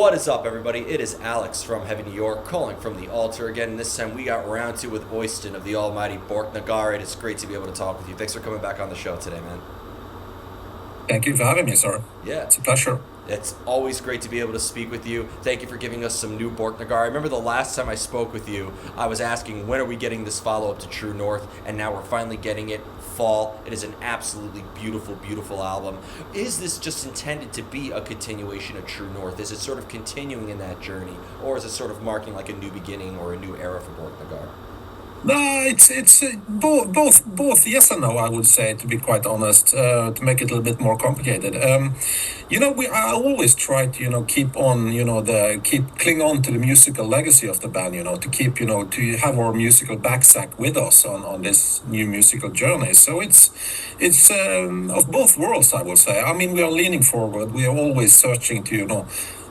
What is up, everybody? It is Alex from Heavy New York, calling from the Alto again. And this time we got round two with Øystein of the almighty Borknagar. It is great to be able to talk with you. Thanks for coming back on the show today, man. Thank you for having me, sir. Yeah. It's a pleasure. It's always great to be able to speak with you. Thank you for giving us some new Borknagar. I remember the last time I spoke with you, I was asking when are we getting this follow-up to True North, and now we're finally getting it. Fall. It is an absolutely beautiful, beautiful album. Is this just intended to be a continuation of True North? Is it sort of continuing in that journey, or is it sort of marking like a new beginning or a new era for Borknagar? No, it's both yes and no. I would say, to be quite honest, to make it a little bit more complicated. I always try to keep on cling on to the musical legacy of the band. To keep to have our musical backsack with us on this new musical journey. So it's of both worlds, I would say. I mean, we are leaning forward. We are always searching to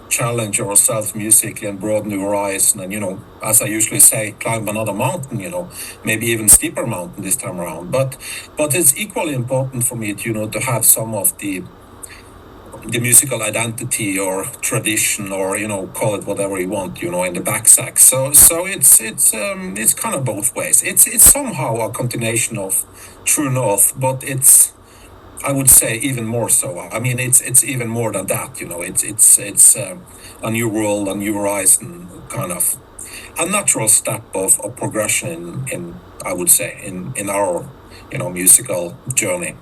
challenge ourselves musically and broaden the horizon, and as I usually say, climb another mountain, maybe even steeper mountain this time around. But it's equally important for me to have some of the musical identity or tradition, or call it whatever you want, in the backsack. So it's kind of both ways. It's somehow a continuation of True North, but I would say even more so. I mean, it's even more than that. It's a new world, a new horizon, kind of a natural step of progression in I would say in our musical journey.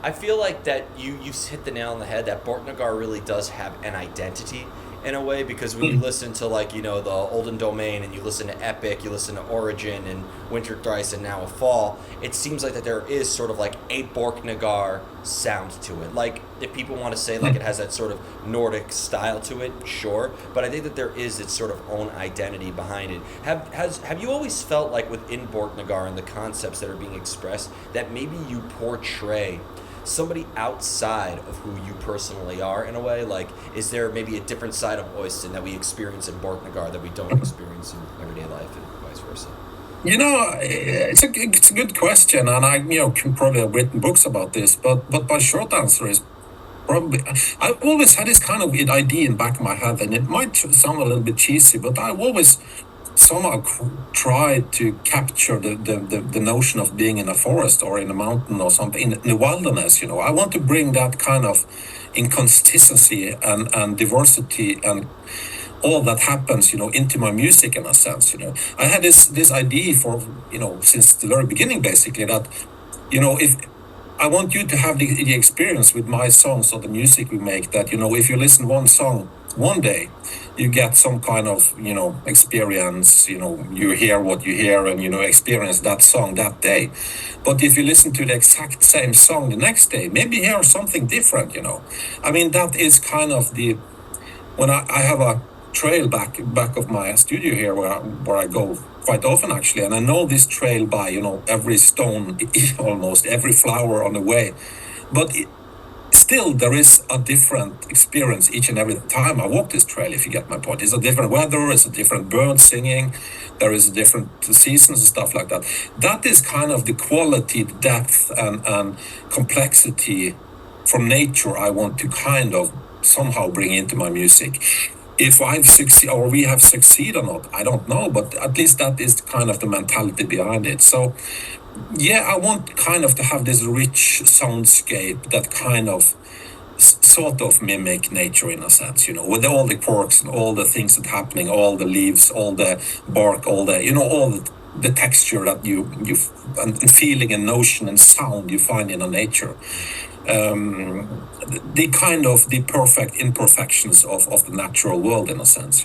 I feel like that you hit the nail on the head, that Borknagar really does have an identity in a way, because when you listen to the Olden Domain, and you listen to Epic, you listen to Origin and Winter Thrice, and now a Fall, it seems like that there is sort of like a Borknagar sound to it. Like, if people want to say like it has that sort of Nordic style to it, sure, but I think that there is its sort of own identity behind it. Have you always felt like within Borknagar and the concepts that are being expressed that maybe you portray somebody outside of who you personally are in a way? Like, is there maybe a different side of Øystein that we experience in Borknagar that we don't experience in everyday life, and vice versa? It's a good question, and I can probably have written books about this, but my short answer is probably I've always had this kind of idea in the back of my head, and it might sound a little bit cheesy, but I've always somehow tried to capture the notion of being in a forest or in a mountain or something, in the wilderness. I want to bring that kind of inconsistency and diversity and all that happens, into my music in a sense. I had this idea for, since the very beginning, basically, that, if I want you to have the experience with my songs or the music we make, that, if you listen one song one day, you get some kind of, experience, you hear what you hear, and, experience that song that day. But if you listen to the exact same song the next day, maybe you hear something different, I mean, that is kind of when I have a trail back of my studio here where I go quite often, actually, and I know this trail by, every stone, almost every flower on the way. But still, there is a different experience each and every time I walk this trail, if you get my point. It's a different weather, it's a different bird singing, there is different seasons and stuff like that. That is kind of the quality, depth, and complexity from nature I want to kind of somehow bring into my music. If I've succeeded, or we have succeeded or not, I don't know, but at least that is kind of the mentality behind it. So yeah, I want kind of to have this rich soundscape that kind of sort of mimic nature in a sense, with all the quirks and all the things that are happening, all the leaves, all the bark, all the, all the texture that you and feeling and notion and sound you find in a nature. The kind of the perfect imperfections of the natural world, in a sense,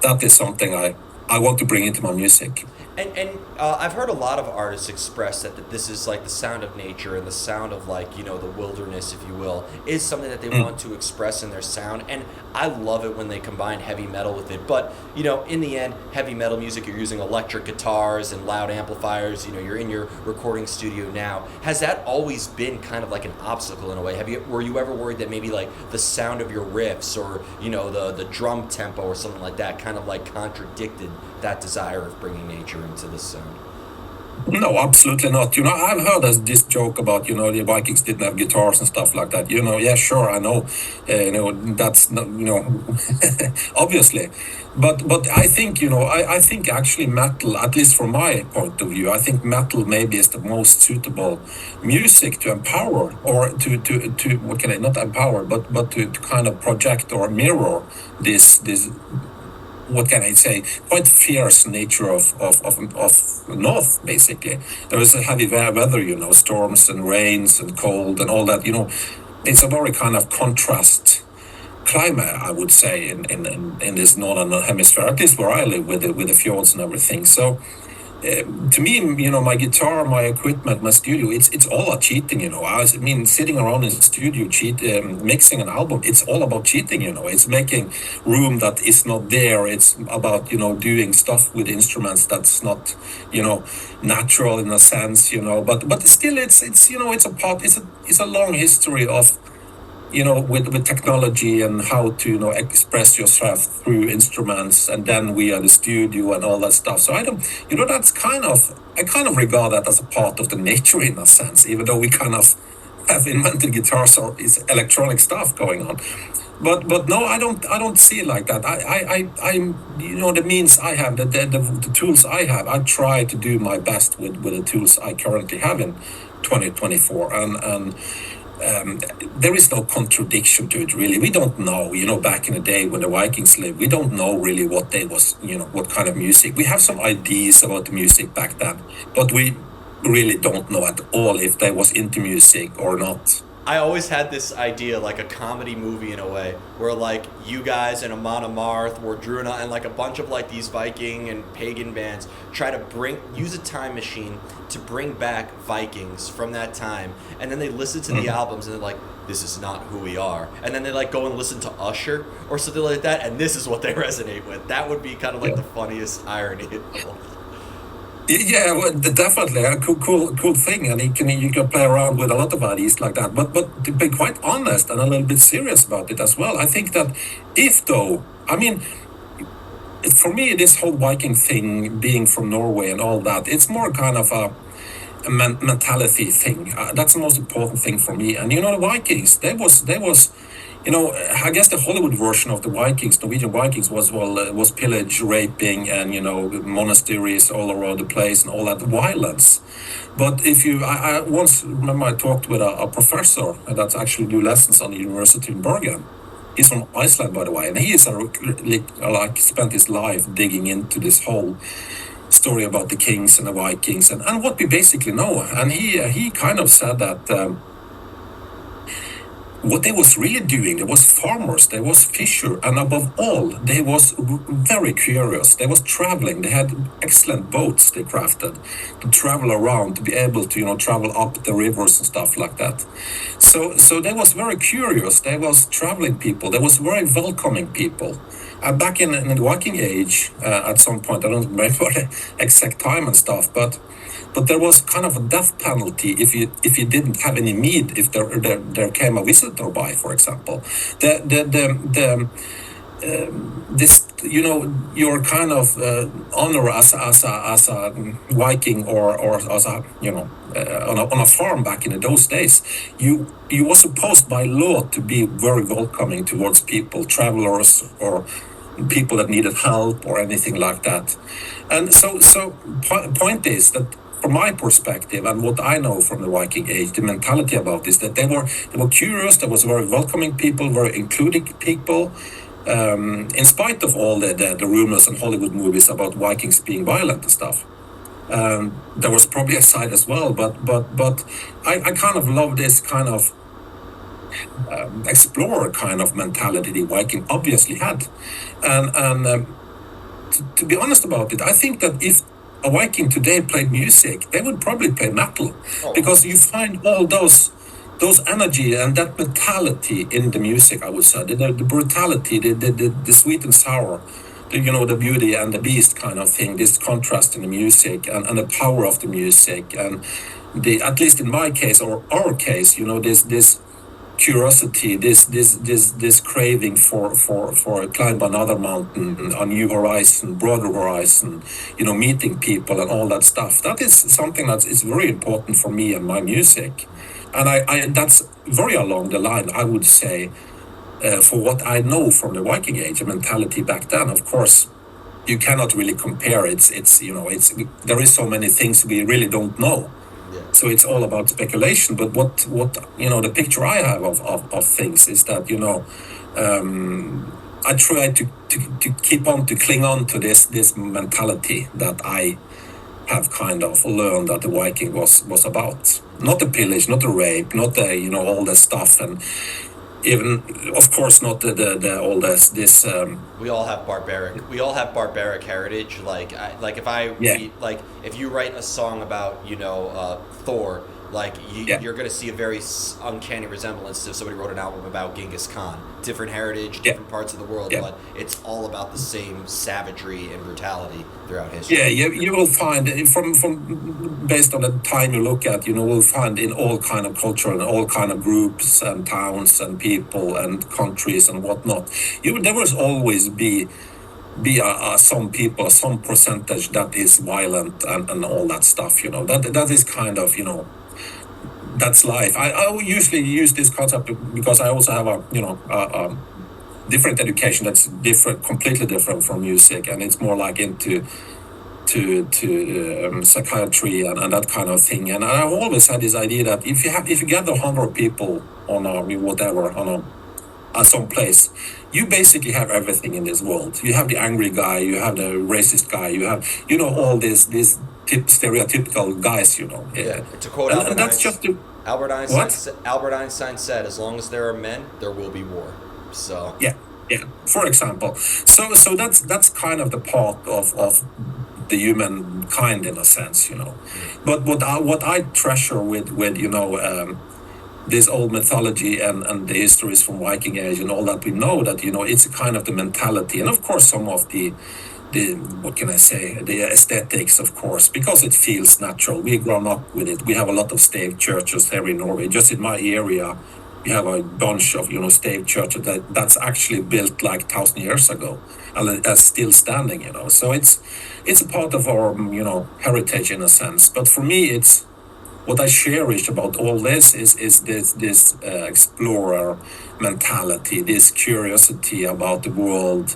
that is something I want to bring into my music. And I've heard a lot of artists express that this is like the sound of nature, and the sound of the wilderness, if you will, is something that they want to express in their sound. And I love it when they combine heavy metal with it. But, in the end, heavy metal music, you're using electric guitars and loud amplifiers. You're in your recording studio now. Has that always been kind of like an obstacle in a way? Were you ever worried that maybe like the sound of your riffs, or, the drum tempo or something like that kind of like contradicted that desire of bringing nature into the sound? No, absolutely not. I've heard this joke about, the Vikings didn't have guitars and stuff like that. Yeah, sure, I know. That's not, obviously. But I think, I think actually metal, at least from my point of view, I think metal maybe is the most suitable music to empower, or to what can I, not empower, but to kind of project or mirror this what can I say, quite fierce nature of North, basically. There is a heavy weather, storms and rains and cold and all that, It's a very kind of contrast climate, I would say, in this northern hemisphere, at least where I live, with the fjords and everything. So to me, my guitar, my equipment, my studio, it's all about cheating, I mean, sitting around in the studio, mixing an album, it's all about cheating, It's making room that is not there. It's about, doing stuff with instruments that's not, natural in a sense, But still, it's it's a long history of with technology and how to express yourself through instruments, and then we are the studio and all that stuff. So I don't, that's I kind of regard that as a part of the nature in a sense, even though we kind of have invented guitars or is electronic stuff going on. But no, I don't see it like that. I'm the means I have, the tools I have, I try to do my best with the tools I currently have in 2024, and there is no contradiction to it, really. We don't know, back in the day when the Vikings lived, we don't know really what they was, what kind of music. We have some ideas about the music back then, but we really don't know at all if they was into music or not. I always had this idea, like a comedy movie in a way, where like you guys and Amon Amarth, or Druna, and like a bunch of like these Viking and pagan bands try to use a time machine to bring back Vikings from that time, and then they listen to the albums and they're like, this is not who we are, and then they like go and listen to Usher or something like that, and this is what they resonate with. That would be kind of like the funniest irony. Yeah, well, definitely a cool thing, and you can play around with a lot of ideas like that. But to be quite honest and a little bit serious about it as well, I think that if though, I mean, for me, this whole Viking thing, being from Norway and all that, it's more kind of a mentality thing. That's the most important thing for me. And the Vikings, they was I guess the Hollywood version of the Vikings, Norwegian Vikings, was pillage, raping, and monasteries all around the place and all that violence. But if I once remember I talked with a professor that's actually do lessons on the university in Bergen. He's from Iceland, by the way, and he is like spent his life digging into this whole story about the kings and the Vikings and what we basically know. And he kind of said that. What they was really doing, there was farmers, there was fisher, and above all, they was very curious. They was traveling. They had excellent boats they crafted to travel around, to be able to travel up the rivers and stuff like that. So they was very curious. They was traveling people. They was very welcoming people. Back in the Viking Age, at some point, I don't remember the exact time and stuff, but there was kind of a death penalty if you didn't have any meat, if there came a visitor by, for example. This your kind of honor as a Viking or as a on a farm back in those days, you were supposed by law to be very welcoming towards people, travelers or people that needed help or anything like that. And so point is that from my perspective and what I know from the Viking Age, the mentality about this, that they were curious, there was very welcoming people, very including people, in spite of all the rumors and Hollywood movies about Vikings being violent and stuff. There was probably a side as well, but I kind of love this kind of explorer kind of mentality the Viking obviously had, and to be honest about it, I think that if a Viking today played music, they would probably play metal, because you find all those energy and that mentality in the music. I would say the brutality, the sweet and sour, the beauty and the beast kind of thing. This contrast in the music and the power of the music, and at least in my case or our case, this curiosity, this craving for climb another mountain, a new horizon, broader horizon, meeting people and all that stuff. That is something that is very important for me and my music, and I that's very along the line, I would say, for what I know from the Viking Age mentality back then. Of course, you cannot really compare. It's there is so many things we really don't know. So it's all about speculation. But what the picture I have of things is that I try to keep on, to cling on to this mentality that I have kind of learned that the Viking was about. Not the pillage, not the rape, not the all the stuff, and even of course not the all this we all have barbaric heritage. Like if I read, like if you write a song about Thor, like you're going to see a very uncanny resemblance to if somebody wrote an album about Genghis Khan. Different heritage, different parts of the world, but it's all about the same savagery and brutality throughout history. Yeah, you will find from based on the time you look at, will find in all kind of culture and all kind of groups and towns and people and countries and whatnot. There will always be some people, some percentage that is violent and all that stuff. That is kind of that's life. I usually use this concept because I also have a different education that's completely different from music, and it's more like into psychiatry and that kind of thing. And I've always had this idea that if you gather 100 people on some place, you basically have everything in this world. You have the angry guy, you have the racist guy, you have all these stereotypical guys. Yeah. To quote Albert Einstein, that's just Albert Einstein said, "As long as there are men, there will be war." So yeah. For example, so that's kind of the part of the human kind in a sense, But what I treasure with this old mythology and the histories from Viking Age and all that, we know that it's a kind of the mentality, and of course some of the what can I say, the aesthetics, of course, because it feels natural. We've grown up with it. We have a lot of stave churches here in Norway. Just in my area, we have a bunch of stave churches that's actually built like 1,000 years ago and still standing. So it's a part of our heritage in a sense. But for me, it's what I cherish about all this is this explorer mentality, this curiosity about the world.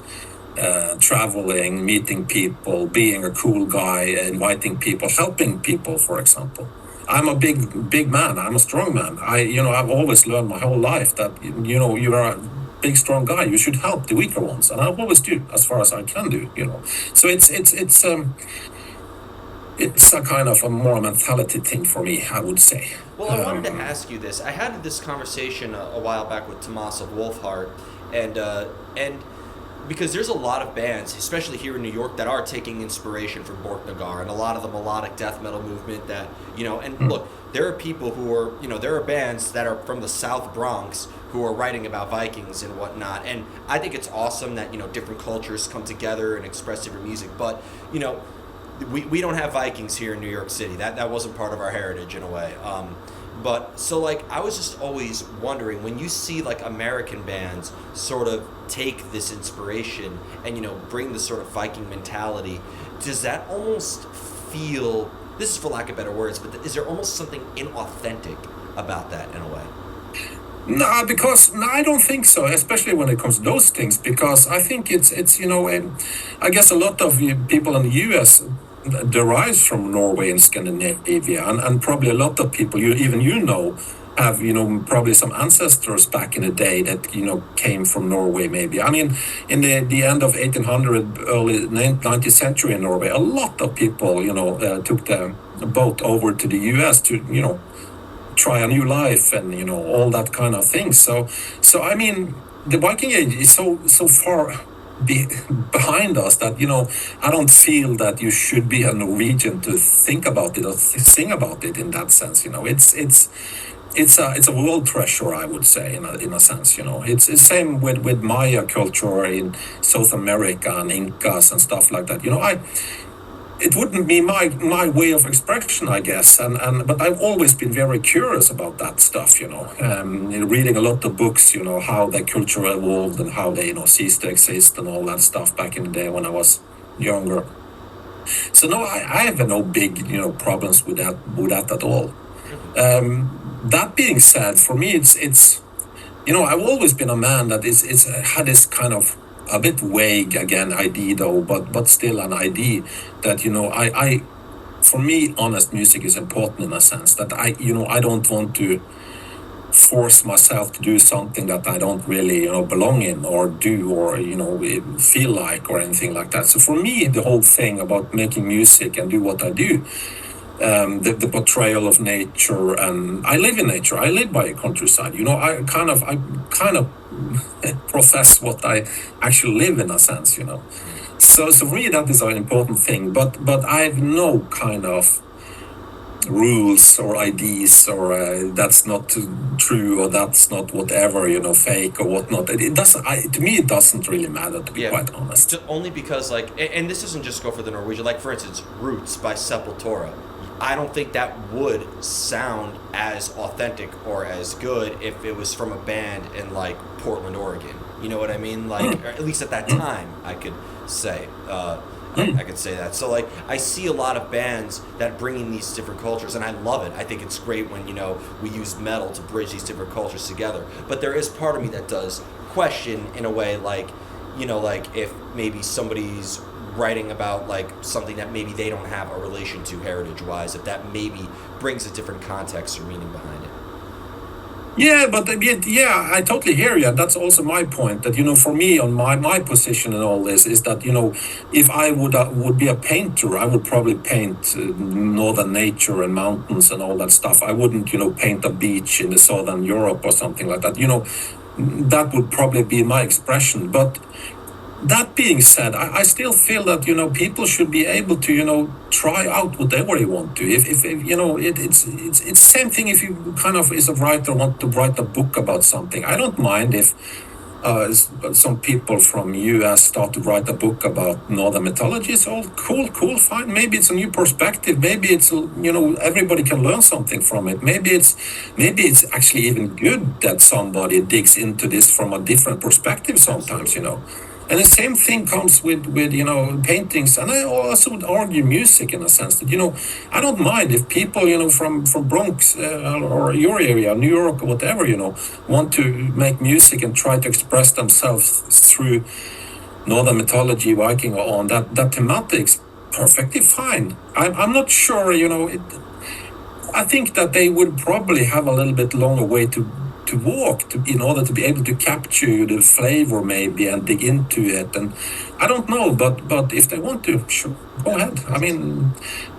Traveling, meeting people, being a cool guy, inviting people, helping people, for example. I'm a big man. I'm a strong man. I've always learned my whole life that you're a big strong guy. You should help the weaker ones, and I always do as far as I can do. So it's a kind of a more mentality thing for me, I would say. Well, I wanted to ask you this. I had this conversation a while back with Tomas of Wolfheart, and because there's a lot of bands, especially here in New York, that are taking inspiration from Borknagar and a lot of the melodic death metal movement that, look, there are people who are, there are bands that are from the South Bronx who are writing about Vikings and whatnot. And I think it's awesome that, different cultures come together and express different music. But, we don't have Vikings here in New York City. That wasn't part of our heritage in a way. But so I was just always wondering, when you see American bands sort of take this inspiration and bring this sort of Viking mentality, does that almost feel, this is for lack of better words, but is there almost something inauthentic about that in a way? No, I don't think so, especially when it comes to those things, because I think it's I guess a lot of people in the US derives from Norway and Scandinavia, and probably a lot of people have probably some ancestors back in the day that came from Norway. Maybe in the end of 1800, early 19th century in Norway, a lot of people took the boat over to the US to try a new life and all that kind of thing. So the Viking Age is so far behind us that I don't feel that you should be a Norwegian to think about it or sing about it in that sense. It's a world treasure, I would say, in a sense. It's the same with Maya culture in South America and Incas and stuff like that. it wouldn't be my way of expression, I guess. And but I've always been very curious about that stuff, reading a lot of books, how the culture evolved and how they, ceased to exist and all that stuff back in the day when I was younger. So no, I have no big, problems with that at all. That being said, for me, it's I've always been a man that is had this kind of a bit vague again idea though, but still an idea that I for me honest music is important in a sense that I don't want to force myself to do something that I don't really belong in or do or feel like or anything like that. So for me, the whole thing about making music and do what I do, the portrayal of nature, and I live in nature. I live by a countryside. I kind of profess what I actually live in a sense. So for me that is an important thing. But I have no kind of rules or ideas or that's not true or that's not whatever fake or whatnot. It doesn't. To me, it doesn't really matter, to be quite honest. Just only because and this doesn't just go for the Norwegian. Like for instance, Roots by Sepultura. I don't think that would sound as authentic or as good if it was from a band in like Portland, Oregon. You know what I mean? Like, or at least at that time, I could say. I could say that. So like, I see a lot of bands that bring in these different cultures, and I love it. I think it's great when we use metal to bridge these different cultures together. But there is part of me that does question, in a way, like, like if maybe somebody's writing about like something that maybe they don't have a relation to heritage-wise, if that maybe brings a different context or meaning behind it. Yeah, but I totally hear you. That's also my point. That for me, on my position in all this is that if I would be a painter, I would probably paint northern nature and mountains and all that stuff. I wouldn't paint a beach in the southern Europe or something like that. That would probably be my expression. But that being said, I still feel that people should be able to try out whatever they want to. If it's the same thing. If you kind of as a writer want to write a book about something, I don't mind if some people from US start to write a book about northern mythology. It's all cool, fine. Maybe it's a new perspective. Maybe it's everybody can learn something from it. Maybe it's actually even good that somebody digs into this from a different perspective sometimes. And the same thing comes with paintings, and I also would argue music in a sense that I don't mind if people from Bronx or your area, New York or whatever want to make music and try to express themselves through northern mythology, Viking, or on that thematics. Perfectly fine. I'm not sure. I think that they would probably have a little bit longer way to walk in order to be able to capture the flavor maybe and dig into it. And I don't know, but if they want to, sure, go ahead. I mean,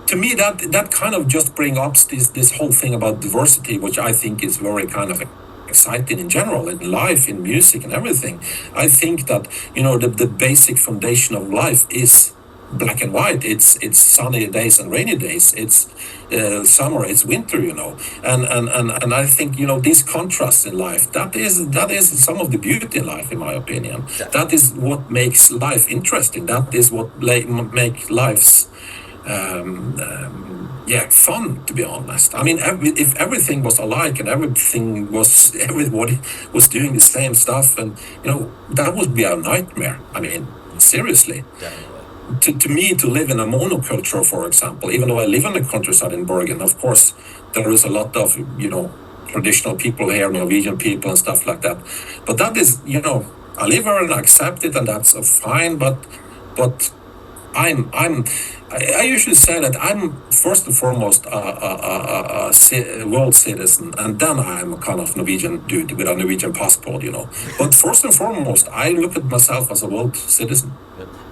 to me that kind of just brings up this whole thing about diversity, which I think is very kind of exciting in general, in life, in music and everything. I think that the basic foundation of life is black and white. It's sunny days and rainy days. It's summer, it's winter, and I think these contrasts in life, that is some of the beauty in life, in my opinion. That is what makes life interesting. That is what make life's fun, to be honest. I mean, if everything was alike and everybody was doing the same stuff, and that would be a nightmare. I mean, seriously. Definitely. To me, to live in a monoculture, for example, even though I live in the countryside in Bergen, of course, there is a lot of, traditional people here, Norwegian people and stuff like that. But that is, I live here and I accept it, and that's fine. But I usually say that I'm first and foremost a world citizen, and then I'm a kind of Norwegian dude with a Norwegian passport, But first and foremost, I look at myself as a world citizen,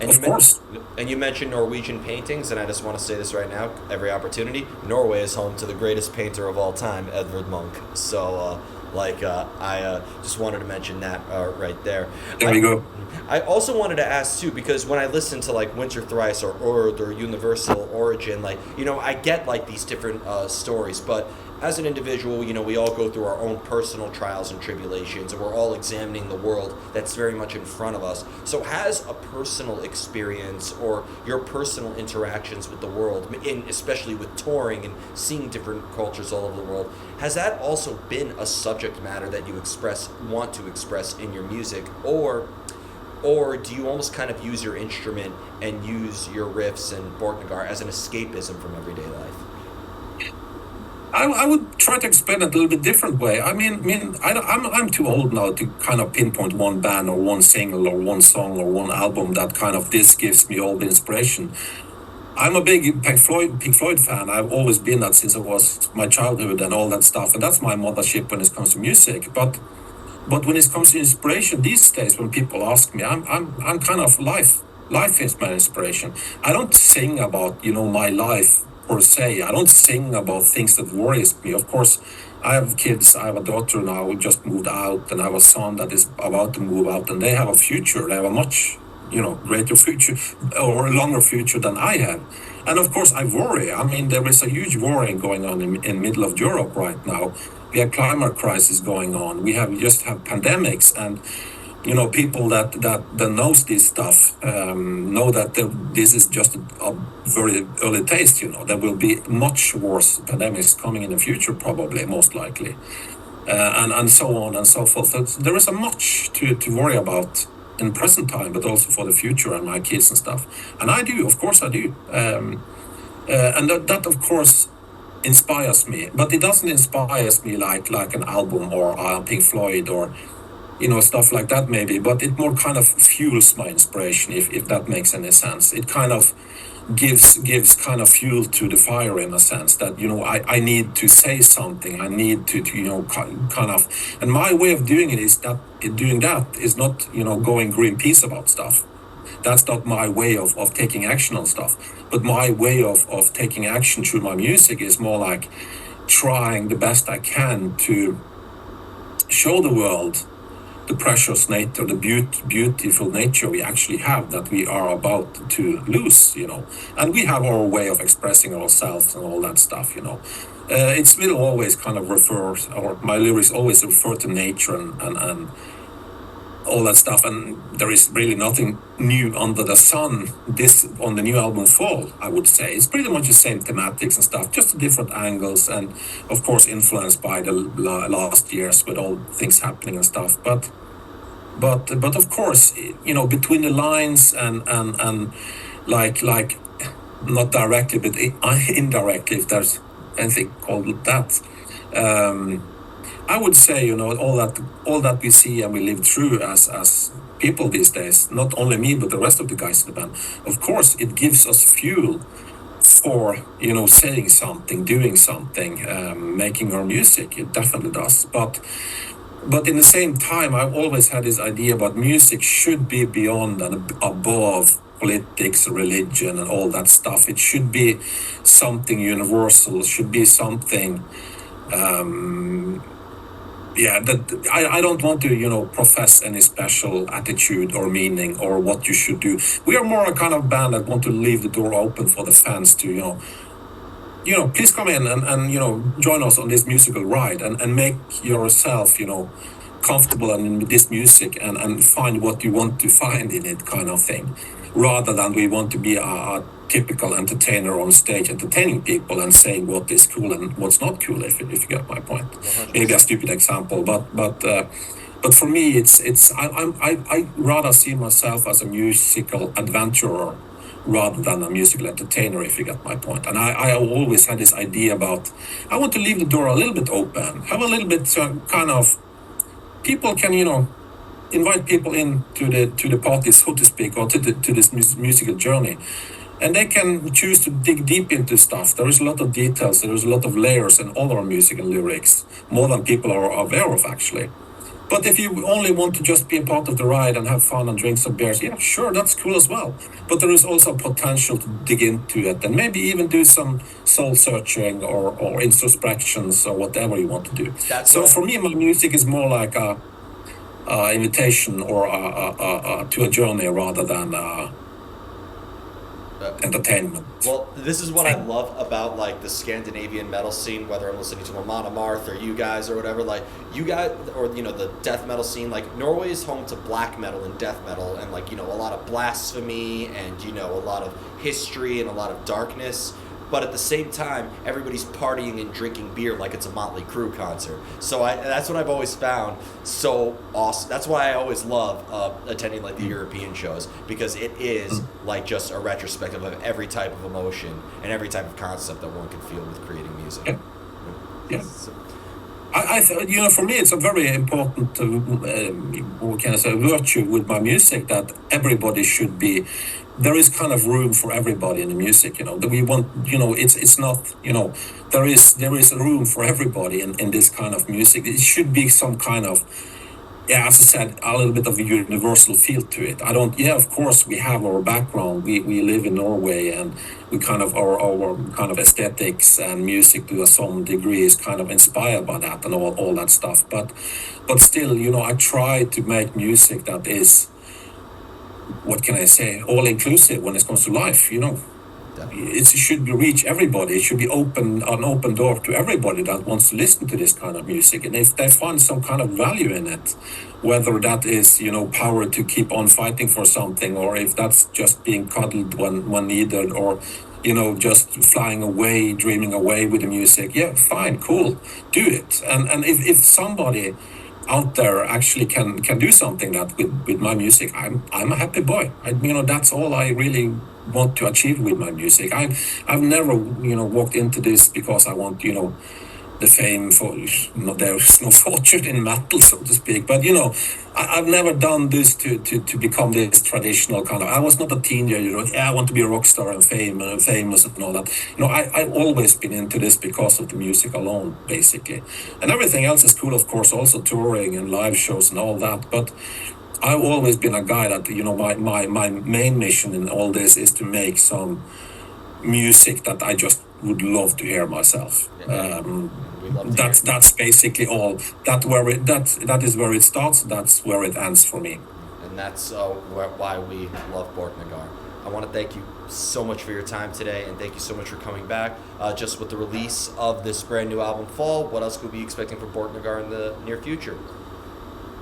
of course. And you mentioned Norwegian paintings, and I just want to say this right now, every opportunity, Norway is home to the greatest painter of all time, Edvard Munch. So, I just wanted to mention that right there. There you go. I also wanted to ask too, because when I listen to like Winter Thrice or Ord or Universal Origin, I get like these different stories, but as an individual, we all go through our own personal trials and tribulations, and we're all examining the world that's very much in front of us. So has a personal experience or your personal interactions with the world, especially with touring and seeing different cultures all over the world, has that also been a subject matter that you want to express in your music? Or do you almost kind of use your instrument and use your riffs and Borknagar as an escapism from everyday life? I would try to explain it a little bit different way. I'm too old now to kind of pinpoint one band or one single or one song or one album that kind of this gives me all the inspiration. I'm a big Pink Floyd fan. I've always been that since it was my childhood and all that stuff, and that's my mothership when it comes to music. But when it comes to inspiration these days, when people ask me, I'm kind of life. Life is my inspiration. I don't sing about my life per se. I don't sing about things that worries me. Of course, I have kids. I have a daughter now who just moved out, and I have a son that is about to move out, and they have a future. They have a much greater future or longer future than I have. And of course, I worry. I mean, there is a huge worrying going on in middle of Europe right now. We have climate crisis going on. We just have pandemics, and people that knows this stuff know that this is just a very early taste. There will be much worse pandemics coming in the future, probably, most likely, and so on and so forth. So there is a much to worry about in present time, but also for the future and my kids and stuff. And I do, of course, I do, and that of course inspires me. But it doesn't inspire me like an album or Pink Floyd or stuff like that maybe, but it more kind of fuels my inspiration, if that makes any sense. It kind of gives kind of fuel to the fire in a sense that, I need to say something. I need to kind of, and my way of doing it is that doing that is not, going Greenpeace about stuff. That's not my way of taking action on stuff. But my way of taking action through my music is more like trying the best I can to show the world the precious nature, the beautiful nature we actually have that we are about to lose, and we have our way of expressing ourselves and all that stuff, It will always kind of or my lyrics always refer to nature and all that stuff, and there is really nothing new under the sun. This on the new album Fall, I would say, it's pretty much the same thematics and stuff, just different angles, and of course influenced by the last years with all things happening and stuff. But of course, between the lines and like not directly but indirectly, if there's anything called that. I would say, all that we see and we live through as people these days, not only me, but the rest of the guys in the band, of course, it gives us fuel for, saying something, doing something, making our music. It definitely does. But in the same time, I've always had this idea about music should be beyond and above politics, religion, and all that stuff. It should be something universal. It should be something... that I don't want to, profess any special attitude or meaning or what you should do. We are more a kind of band that want to leave the door open for the fans to, please come in and join us on this musical ride and make yourself, comfortable in this music and find what you want to find in it, kind of thing, rather than we want to be a typical entertainer on stage entertaining people and saying what is cool and what's not cool, if you get my point. 100%. Maybe a stupid example, but for me I rather see myself as a musical adventurer rather than a musical entertainer, if you get my point. And I always had this idea about I want to leave the door a little bit open, have a little bit kind of people can invite people in to the party, so to speak, or to this musical journey. And they can choose to dig deep into stuff. There is a lot of details, there is a lot of layers in all our music and lyrics, more than people are aware of, actually. But if you only want to just be a part of the ride and have fun and drink some beers, yeah, sure, that's cool as well. But there is also potential to dig into it and maybe even do some soul searching or introspections or whatever you want to do. So for me, my music is more like a invitation or to a journey rather than entertainment. Well, this is what I love about like the Scandinavian metal scene, whether I'm listening to Amon Amarth or you guys or whatever, like you guys, or the death metal scene, like Norway is home to black metal and death metal and like, a lot of blasphemy and, a lot of history and a lot of darkness. But at the same time, everybody's partying and drinking beer like it's a Motley Crue concert. So that's what I've always found so awesome. That's why I always love attending like the European shows, because it is like just a retrospective of every type of emotion and every type of concept that one can feel with creating music. Yeah. Yeah. So, for me, it's a very important, what can I say, virtue with my music that everybody should be. There is kind of room for everybody in the music, that we want, it's not, there is a room for everybody in this kind of music. It should be some kind of, as I said, a little bit of a universal feel to it. Of course we have our background. We live in Norway and we kind of, our kind of aesthetics and music to some degree is kind of inspired by that and all that stuff. But still, I try to make music that is, what can I say, all inclusive when it comes to life, It should reach everybody. It should be an open door to everybody that wants to listen to this kind of music. And if they find some kind of value in it, whether that is, power to keep on fighting for something, or if that's just being cuddled when needed, or, just flying away, dreaming away with the music, yeah, fine, cool, do it. And if somebody out there actually can do something that with my music, I'm a happy boy. That's all I really want to achieve with my music. I've never walked into this because I want the fame for there's no fortune in metal, so to speak, but I've never done this to become this traditional kind of. I was not a teenager, I want to be a rock star and famous and all that. I've always been into this because of the music alone, basically, and everything else is cool, of course, also touring and live shows and all that. But I've always been a guy that my main mission in all this is to make some music that I just would love to hear myself. That's basically all. That is where it starts. That's where it ends for me. And that's why we love Borknagar. I want to thank you so much for your time today, and thank you so much for coming back. Just with the release of this brand new album, Fall, what else could we be expecting from Borknagar in the near future?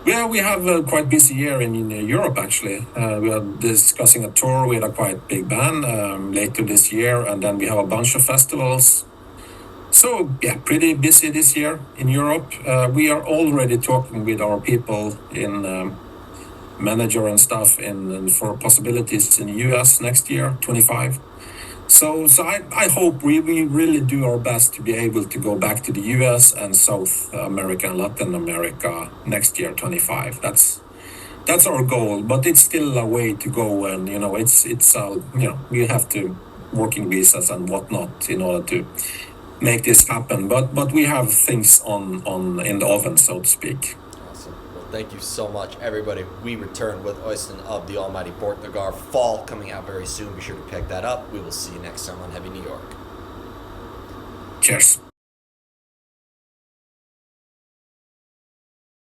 Yeah, we have a quite busy year in Europe, actually. We are discussing a tour with a quite big band later this year, and then we have a bunch of festivals. So, yeah, pretty busy this year in Europe. We are already talking with our people in manager and stuff for possibilities in the US next year, 25. So I hope we really do our best to be able to go back to the US and South America and Latin America next year, 25. That's our goal, but it's still a way to go, and we have to working visas and whatnot in order to make this happen. But we have things on in the oven, so to speak. Thank you so much, everybody. We return with Øystein of the Almighty Borknagar. Fall coming out very soon. Be sure to pick that up. We will see you next time on Heavy New York. Cheers.